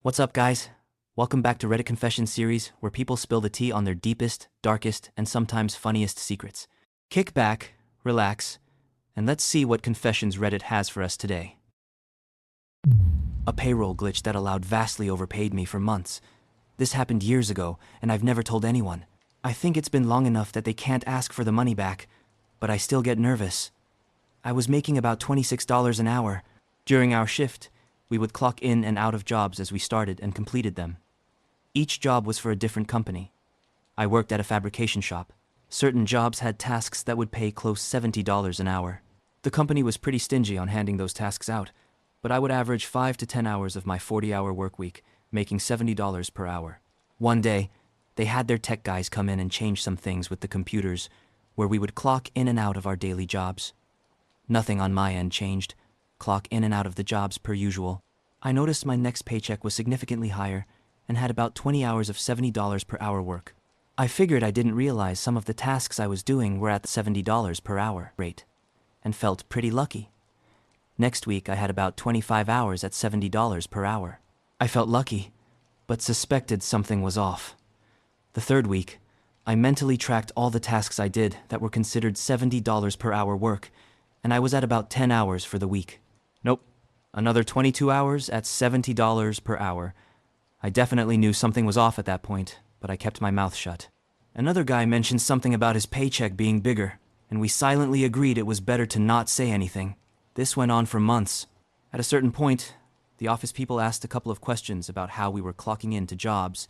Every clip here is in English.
What's up, guys? Welcome back to Reddit Confession series, where people spill the tea on their deepest, darkest, and sometimes funniest secrets. Kick back, relax, and let's see what confessions Reddit has for us today. A payroll glitch that allowed vastly overpaid me for months. This happened years ago, and I've never told anyone. I think it's been long enough that they can't ask for the money back, but I still get nervous. I was making about $26 an hour. During our shift, we would clock in and out of jobs as we started and completed them. Each job was for a different company. I worked at a fabrication shop. Certain jobs had tasks that would pay close $70 an hour. The company was pretty stingy on handing those tasks out, but I would average 5 to 10 hours of my 40-hour work week, making $70 per hour. One day, they had their tech guys come in and change some things with the computers, where we would clock in and out of our daily jobs. Nothing on my end changed. Clock in and out of the jobs per usual. I noticed my next paycheck was significantly higher and had about 20 hours of $70 per hour work. I figured I didn't realize some of the tasks I was doing were at the $70 per hour rate, and felt pretty lucky. Next week I had about 25 hours at $70 per hour. I felt lucky, but suspected something was off. The third week, I mentally tracked all the tasks I did that were considered $70 per hour work, and I was at about 10 hours for the week. Nope, another 22 hours at $70 per hour. I definitely knew something was off at that point, but I kept my mouth shut. Another guy mentioned something about his paycheck being bigger, and we silently agreed it was better to not say anything. This went on for months. At a certain point, the office people asked a couple of questions about how we were clocking in to jobs,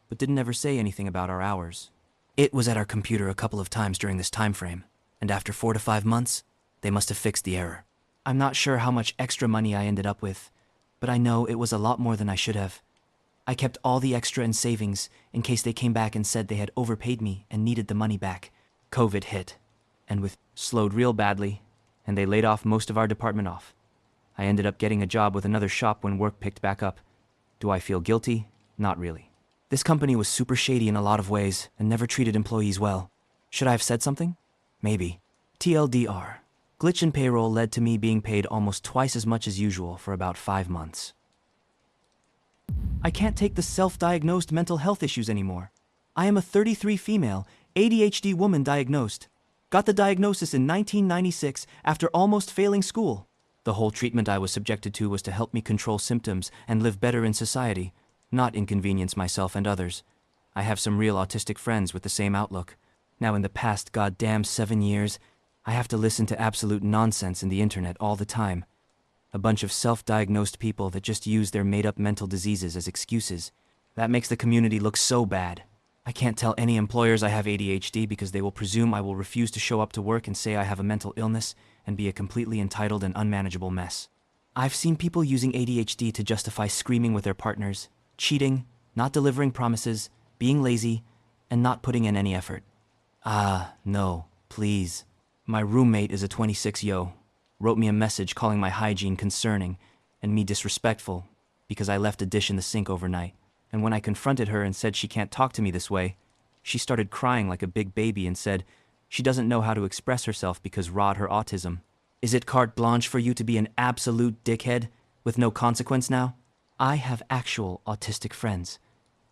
but didn't ever say anything about our hours. It was at our computer a couple of times during this time frame, and after 4 to 5 months, they must have fixed the error. I'm not sure how much extra money I ended up with, but I know it was a lot more than I should have. I kept all the extra in savings in case they came back and said they had overpaid me and needed the money back. COVID hit, and with slowed real badly, and they laid off most of our department off. I ended up getting a job with another shop when work picked back up. Do I feel guilty? Not really. This company was super shady in a lot of ways and never treated employees well. Should I have said something? Maybe. TLDR. Glitch in payroll led to me being paid almost twice as much as usual for about 5 months. I can't take the self-diagnosed mental health issues anymore. I am a 33 female, ADHD woman diagnosed. Got the diagnosis in 1996 after almost failing school. The whole treatment I was subjected to was to help me control symptoms and live better in society, not inconvenience myself and others. I have some real autistic friends with the same outlook. Now in the past goddamn 7 years, I have to listen to absolute nonsense in the internet all the time. A bunch of self-diagnosed people that just use their made-up mental diseases as excuses. That makes the community look so bad. I can't tell any employers I have ADHD because they will presume I will refuse to show up to work and say I have a mental illness and be a completely entitled and unmanageable mess. I've seen people using ADHD to justify screaming with their partners, cheating, not delivering promises, being lazy, and not putting in any effort. No, please. My roommate is a 26-yo, wrote me a message calling my hygiene concerning and me disrespectful because I left a dish in the sink overnight. And when I confronted her and said she can't talk to me this way, she started crying like a big baby and said she doesn't know how to express herself because Rod her autism. Is it carte blanche for you to be an absolute dickhead with no consequence now? I have actual autistic friends.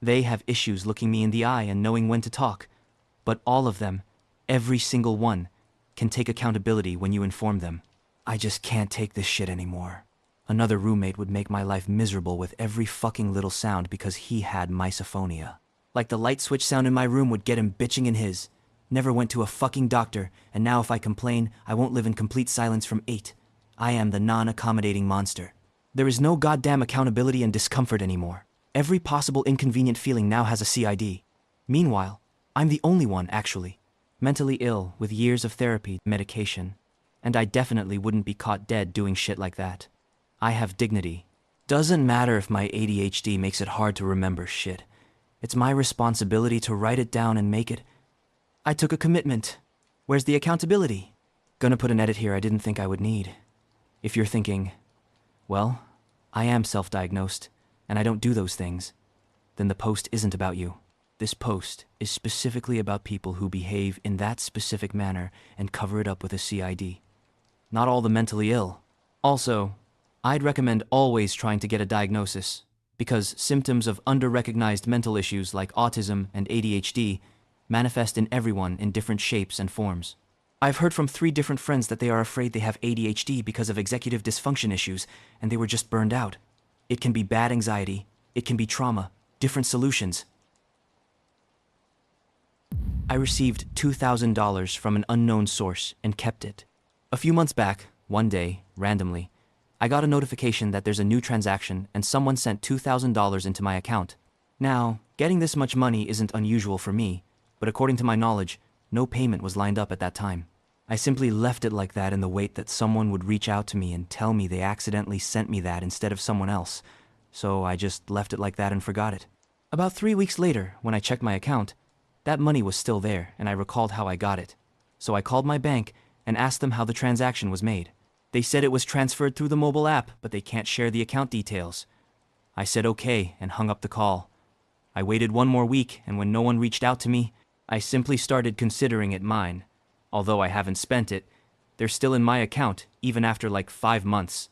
They have issues looking me in the eye and knowing when to talk, but all of them, every single one, can take accountability when you inform them. I just can't take this shit anymore. Another roommate would make my life miserable with every fucking little sound because he had misophonia. Like the light switch sound in my room would get him bitching in his. Never went to a fucking doctor, and now if I complain, I won't live in complete silence from 8. I am the non-accommodating monster. There is no goddamn accountability and discomfort anymore. Every possible inconvenient feeling now has a CID. Meanwhile, I'm the only one, actually. Mentally ill with years of therapy, medication, and I definitely wouldn't be caught dead doing shit like that. I have dignity. Doesn't matter if my ADHD makes it hard to remember shit. It's my responsibility to write it down and make it. I took a commitment. Where's the accountability? Gonna put an edit here I didn't think I would need. If you're thinking, well, I am self-diagnosed, and I don't do those things, then the post isn't about you. This post is specifically about people who behave in that specific manner and cover it up with a CID. Not all the mentally ill. Also, I'd recommend always trying to get a diagnosis. because symptoms of under-recognized mental issues like autism and ADHD manifest in everyone in different shapes and forms. I've heard from 3 different friends that they are afraid they have ADHD because of executive dysfunction issues, and they were just burned out. It can be bad anxiety, it can be trauma, different solutions. I received $2,000 from an unknown source and kept it. A few months back, one day, randomly, I got a notification that there's a new transaction and someone sent $2,000 into my account. Now, getting this much money isn't unusual for me, but according to my knowledge, no payment was lined up at that time. I simply left it like that in the wait that someone would reach out to me and tell me they accidentally sent me that instead of someone else, so I just left it like that and forgot it. About 3 weeks later, when I checked my account, that money was still there and I recalled how I got it. So I called my bank and asked them how the transaction was made. They said it was transferred through the mobile app, but they can't share the account details. I said okay and hung up the call. I waited 1 more week, and when no one reached out to me, I simply started considering it mine. Although I haven't spent it, they're still in my account, even after like 5 months.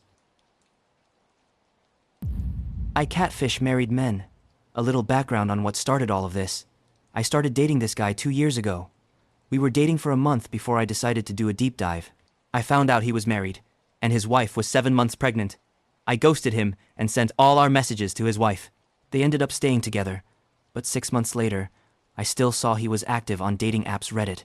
I catfish married men. A little background on what started all of this. I started dating this guy 2 years ago. We were dating for a month before I decided to do a deep dive. I found out he was married, and his wife was 7 months pregnant. I ghosted him and sent all our messages to his wife. They ended up staying together, but 6 months later, I still saw he was active on dating apps Reddit.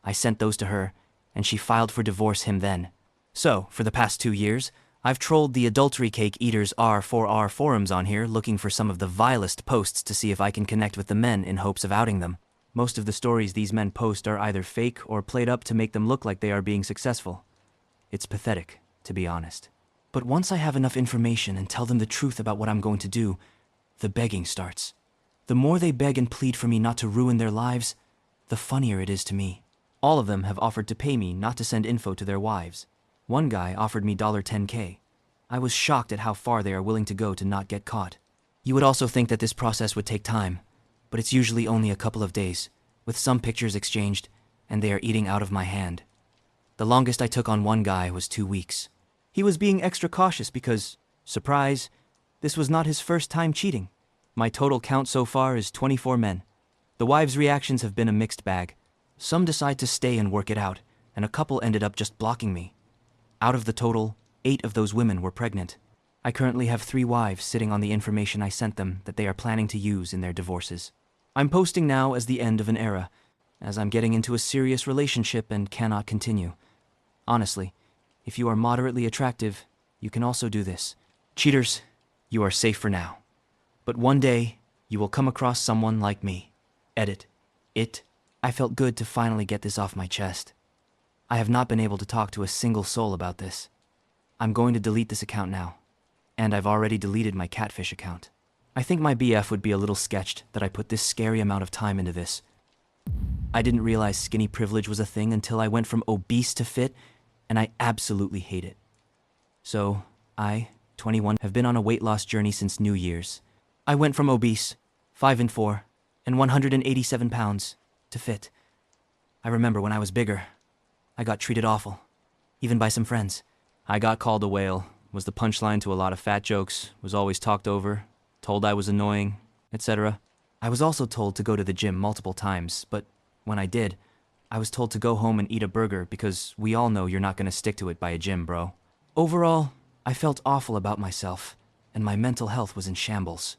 I sent those to her, and she filed for divorce him then. So, for the past 2 years, I've trolled the adultery cake eaters R4R forums on here looking for some of the vilest posts to see if I can connect with the men in hopes of outing them. Most of the stories these men post are either fake or played up to make them look like they are being successful. It's pathetic, to be honest. But once I have enough information and tell them the truth about what I'm going to do, the begging starts. The more they beg and plead for me not to ruin their lives, the funnier it is to me. All of them have offered to pay me not to send info to their wives. One guy offered me $10K. I was shocked at how far they are willing to go to not get caught. You would also think that this process would take time, but it's usually only a couple of days, with some pictures exchanged, and they are eating out of my hand. The longest I took on one guy was 2 weeks. He was being extra cautious because, surprise, this was not his first time cheating. My total count so far is 24 men. The wives' reactions have been a mixed bag. Some decide to stay and work it out, and a couple ended up just blocking me. Out of the total, 8 of those women were pregnant. I currently have 3 wives sitting on the information I sent them that they are planning to use in their divorces. I'm posting now as the end of an era, as I'm getting into a serious relationship and cannot continue. Honestly, if you are moderately attractive, you can also do this. Cheaters, you are safe for now. But one day, you will come across someone like me. Edit. It. I felt good to finally get this off my chest. I have not been able to talk to a single soul about this. I'm going to delete this account now. And I've already deleted my catfish account. I think my BF would be a little sketched that I put this scary amount of time into this. I didn't realize skinny privilege was a thing until I went from obese to fit, and I absolutely hate it. So, I, 21, have been on a weight loss journey since New Year's. I went from obese, 5'4", and 187 pounds, to fit. I remember when I was bigger, I got treated awful, even by some friends. I got called a whale, was the punchline to a lot of fat jokes, was always talked over, told I was annoying, etc. I was also told to go to the gym multiple times, but when I did, I was told to go home and eat a burger because we all know you're not going to stick to it by a gym, bro. Overall, I felt awful about myself, and my mental health was in shambles.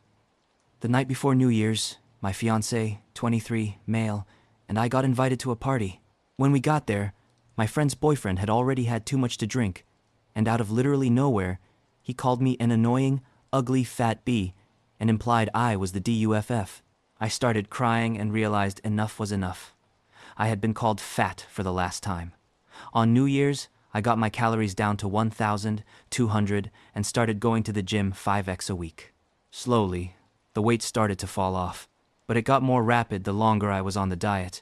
The night before New Year's, my fiancé, 23, male, and I got invited to a party. When we got there, my friend's boyfriend had already had too much to drink, and out of literally nowhere, he called me an annoying, ugly fat bee and implied I was the DUFF. I started crying and realized enough was enough. I had been called fat for the last time. On New Year's, I got my calories down to 1,200 and started going to the gym 5x a week. Slowly, the weight started to fall off, but it got more rapid the longer I was on the diet.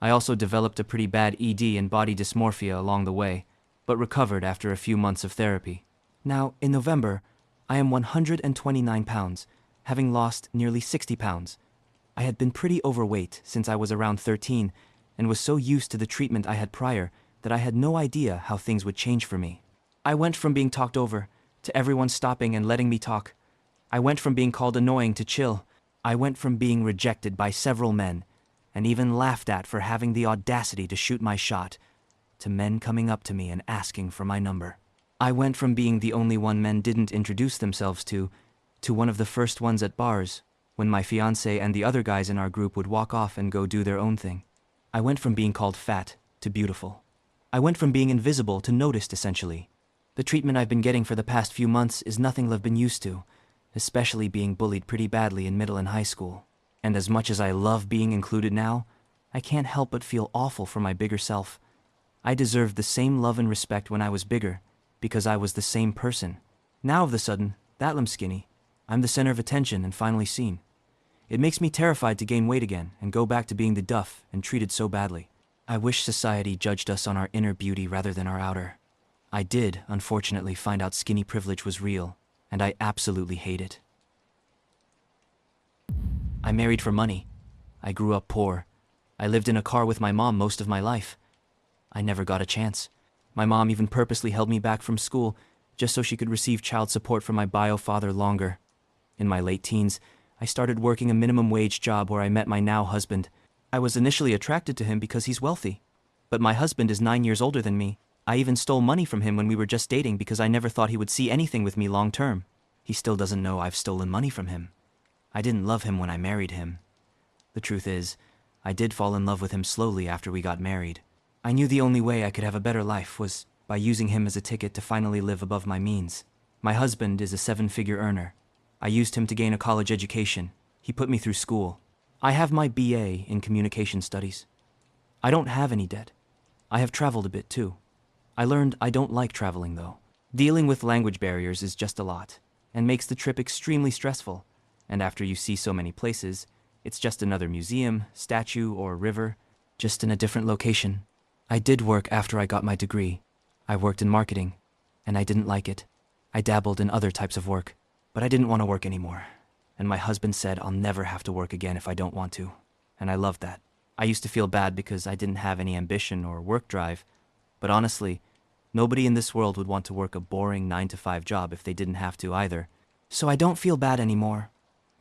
I also developed a pretty bad ED and body dysmorphia along the way, but recovered after a few months of therapy. Now, in November, I am 129 pounds, having lost nearly 60 pounds. I had been pretty overweight since I was around 13 and was so used to the treatment I had prior that I had no idea how things would change for me. I went from being talked over to everyone stopping and letting me talk. I went from being called annoying to chill. I went from being rejected by several men, and even laughed at for having the audacity to shoot my shot, to men coming up to me and asking for my number. I went from being the only one men didn't introduce themselves to one of the first ones at bars, when my fiancé and the other guys in our group would walk off and go do their own thing. I went from being called fat to beautiful. I went from being invisible to noticed, essentially. The treatment I've been getting for the past few months is nothing I've been used to, especially being bullied pretty badly in middle and high school. And as much as I love being included now, I can't help but feel awful for my bigger self. I deserved the same love and respect when I was bigger, because I was the same person. Now all of a sudden, that I'm skinny. I'm the center of attention and finally seen. It makes me terrified to gain weight again and go back to being the duff and treated so badly. I wish society judged us on our inner beauty rather than our outer. I did, unfortunately, find out skinny privilege was real, and I absolutely hate it. I married for money. I grew up poor. I lived in a car with my mom most of my life. I never got a chance. My mom even purposely held me back from school just so she could receive child support from my bio father longer. In my late teens, I started working a minimum wage job where I met my now husband. I was initially attracted to him because he's wealthy. But my husband is 9 years older than me. I even stole money from him when we were just dating because I never thought he would see anything with me long term. He still doesn't know I've stolen money from him. I didn't love him when I married him. The truth is, I did fall in love with him slowly after we got married. I knew the only way I could have a better life was by using him as a ticket to finally live above my means. My husband is a 7-figure earner. I used him to gain a college education. He put me through school. I have my BA in communication studies. I don't have any debt. I have traveled a bit too. I learned I don't like traveling though. Dealing with language barriers is just a lot, and makes the trip extremely stressful. And after you see so many places, it's just another museum, statue, or river, just in a different location. I did work after I got my degree. I worked in marketing, and I didn't like it. I dabbled in other types of work, but I didn't want to work anymore. And my husband said I'll never have to work again if I don't want to. And I loved that. I used to feel bad because I didn't have any ambition or work drive, but honestly, nobody in this world would want to work a boring 9-to-5 job if they didn't have to either. So I don't feel bad anymore.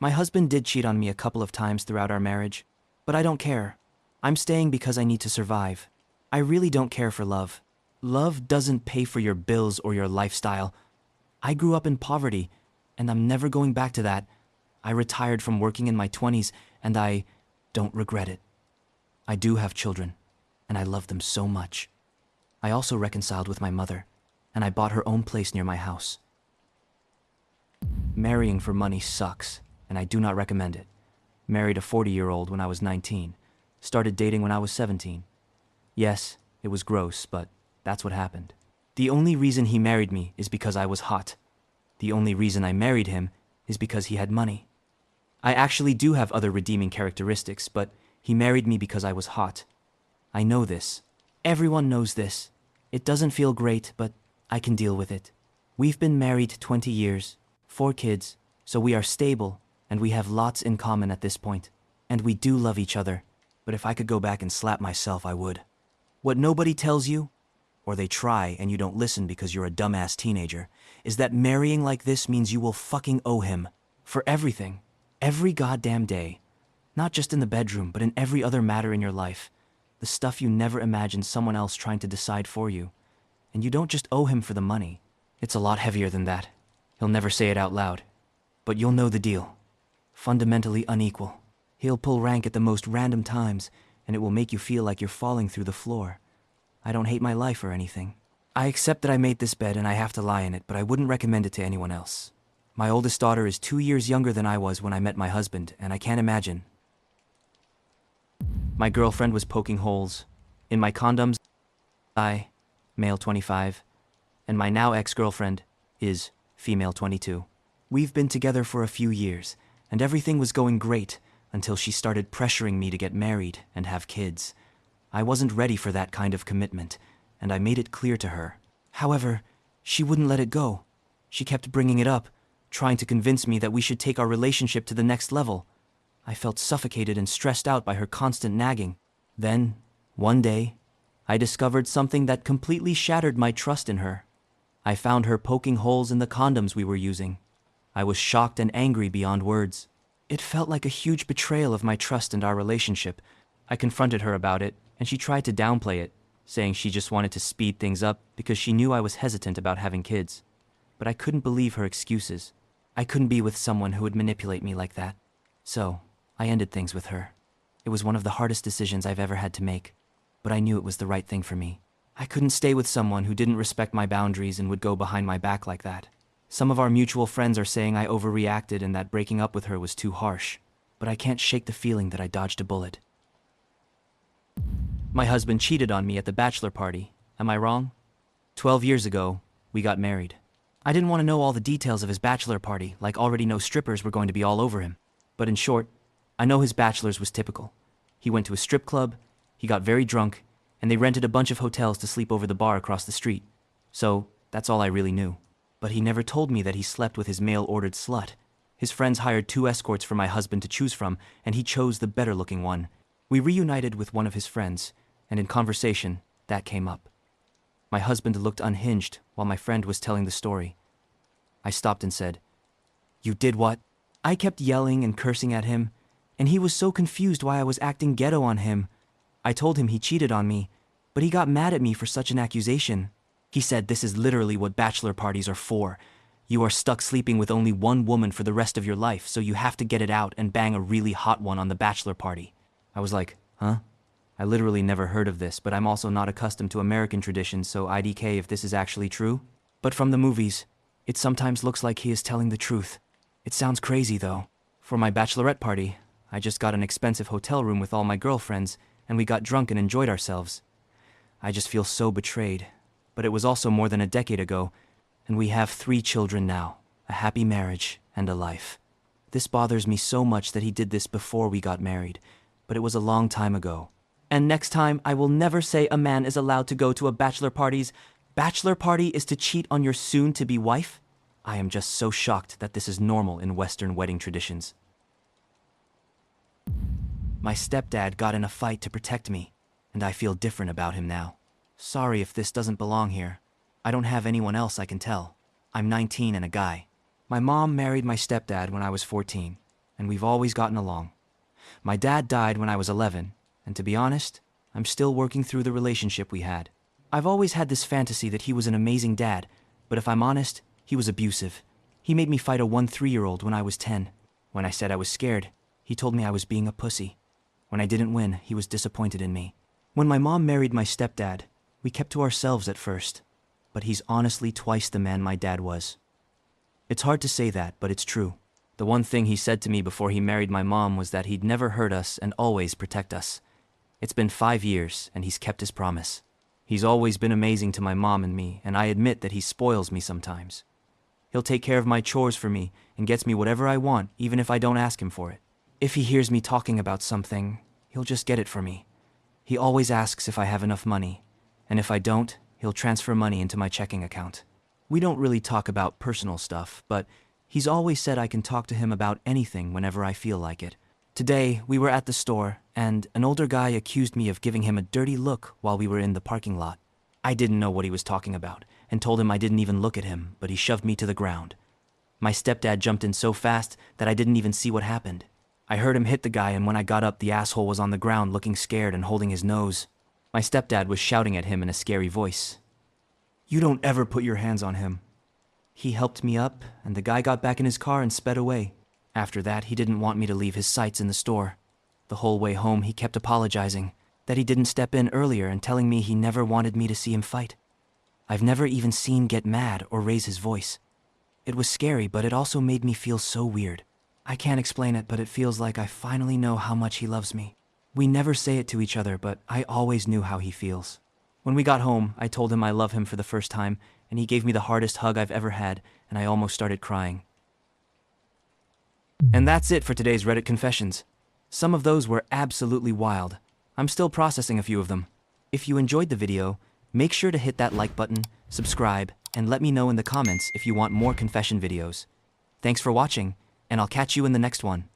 My husband did cheat on me a couple of times throughout our marriage, but I don't care. I'm staying because I need to survive. I really don't care for love. Love doesn't pay for your bills or your lifestyle. I grew up in poverty, and I'm never going back to that. I retired from working in my 20s, and I don't regret it. I do have children, and I love them so much. I also reconciled with my mother, and I bought her own place near my house. Marrying for money sucks, and I do not recommend it. Married a 40-year-old when I was 19. Started dating when I was 17. Yes, it was gross, but that's what happened. The only reason he married me is because I was hot. The only reason I married him is because he had money. I actually do have other redeeming characteristics, but he married me because I was hot. I know this. Everyone knows this. It doesn't feel great, but I can deal with it. We've been married 20 years, 4 kids, so we are stable, and we have lots in common at this point. And we do love each other, but if I could go back and slap myself, I would. What nobody tells you, or they try and you don't listen because you're a dumbass teenager, is that marrying like this means you will fucking owe him. For everything. Every goddamn day. Not just in the bedroom, but in every other matter in your life. The stuff you never imagined someone else trying to decide for you. And you don't just owe him for the money. It's a lot heavier than that. He'll never say it out loud. But you'll know the deal. Fundamentally unequal. He'll pull rank at the most random times, and it will make you feel like you're falling through the floor. I don't hate my life or anything. I accept that I made this bed and I have to lie in it, but I wouldn't recommend it to anyone else. My oldest daughter is 2 years younger than I was when I met my husband, and I can't imagine. My girlfriend was poking holes in my condoms. I, male 25, and my now ex-girlfriend is female 22. We've been together for a few years, and everything was going great until she started pressuring me to get married and have kids. I wasn't ready for that kind of commitment, and I made it clear to her. However, she wouldn't let it go. She kept bringing it up, trying to convince me that we should take our relationship to the next level. I felt suffocated and stressed out by her constant nagging. Then, one day, I discovered something that completely shattered my trust in her. I found her poking holes in the condoms we were using. I was shocked and angry beyond words. It felt like a huge betrayal of my trust and our relationship. I confronted her about it, and she tried to downplay it, saying she just wanted to speed things up because she knew I was hesitant about having kids. But I couldn't believe her excuses. I couldn't be with someone who would manipulate me like that. So, I ended things with her. It was one of the hardest decisions I've ever had to make, but I knew it was the right thing for me. I couldn't stay with someone who didn't respect my boundaries and would go behind my back like that. Some of our mutual friends are saying I overreacted and that breaking up with her was too harsh, but I can't shake the feeling that I dodged a bullet. My husband cheated on me at the bachelor party. Am I wrong? 12 years ago, we got married. I didn't want to know all the details of his bachelor party, like already know strippers were going to be all over him. But in short, I know his bachelor's was typical. He went to a strip club, he got very drunk, and they rented a bunch of hotels to sleep over the bar across the street. So, that's all I really knew. But he never told me that he slept with his mail-ordered slut. His friends hired 2 escorts for my husband to choose from, and he chose the better-looking one. We reunited with one of his friends, and in conversation, that came up. My husband looked unhinged while my friend was telling the story. I stopped and said, "You did what?" I kept yelling and cursing at him, and he was so confused why I was acting ghetto on him. I told him he cheated on me, but he got mad at me for such an accusation. He said this is literally what bachelor parties are for. You are stuck sleeping with only one woman for the rest of your life, so you have to get it out and bang a really hot one on the bachelor party. I was like, huh? I literally never heard of this, but I'm also not accustomed to American traditions, so IDK if this is actually true. But from the movies, it sometimes looks like he is telling the truth. It sounds crazy though. For my bachelorette party, I just got an expensive hotel room with all my girlfriends, and we got drunk and enjoyed ourselves. I just feel so betrayed. But it was also more than a decade ago, and we have 3 children now, a happy marriage and a life. This bothers me so much that he did this before we got married, but it was a long time ago. And next time, I will never say a man is allowed to go to a bachelor party is to cheat on your soon-to-be wife? I am just so shocked that this is normal in Western wedding traditions. My stepdad got in a fight to protect me, and I feel different about him now. Sorry if this doesn't belong here. I don't have anyone else I can tell. I'm 19 and a guy. My mom married my stepdad when I was 14, and we've always gotten along. My dad died when I was 11, and to be honest, I'm still working through the relationship we had. I've always had this fantasy that he was an amazing dad, but if I'm honest, he was abusive. He made me fight a 3-year-old when I was 10. When I said I was scared, he told me I was being a pussy. When I didn't win, he was disappointed in me. When my mom married my stepdad, we kept to ourselves at first, but he's honestly twice the man my dad was. It's hard to say that, but it's true. The one thing he said to me before he married my mom was that he'd never hurt us and always protect us. It's been 5 years, and he's kept his promise. He's always been amazing to my mom and me, and I admit that he spoils me sometimes. He'll take care of my chores for me and gets me whatever I want, even if I don't ask him for it. If he hears me talking about something, he'll just get it for me. He always asks if I have enough money, and if I don't, he'll transfer money into my checking account. We don't really talk about personal stuff, but he's always said I can talk to him about anything whenever I feel like it. Today, we were at the store, and an older guy accused me of giving him a dirty look while we were in the parking lot. I didn't know what he was talking about, and told him I didn't even look at him, but he shoved me to the ground. My stepdad jumped in so fast that I didn't even see what happened. I heard him hit the guy, and when I got up, the asshole was on the ground looking scared and holding his nose. My stepdad was shouting at him in a scary voice. "You don't ever put your hands on him." He helped me up, and the guy got back in his car and sped away. After that, he didn't want me to leave his sights in the store. The whole way home, he kept apologizing, that he didn't step in earlier and telling me he never wanted me to see him fight. I've never even seen get mad or raise his voice. It was scary, but it also made me feel so weird. I can't explain it, but it feels like I finally know how much he loves me. We never say it to each other, but I always knew how he feels. When we got home, I told him I love him for the first time, and he gave me the hardest hug I've ever had, and I almost started crying. And that's it for today's Reddit confessions. Some of those were absolutely wild. I'm still processing a few of them. If you enjoyed the video, make sure to hit that like button, subscribe, and let me know in the comments if you want more confession videos. Thanks for watching, and I'll catch you in the next one.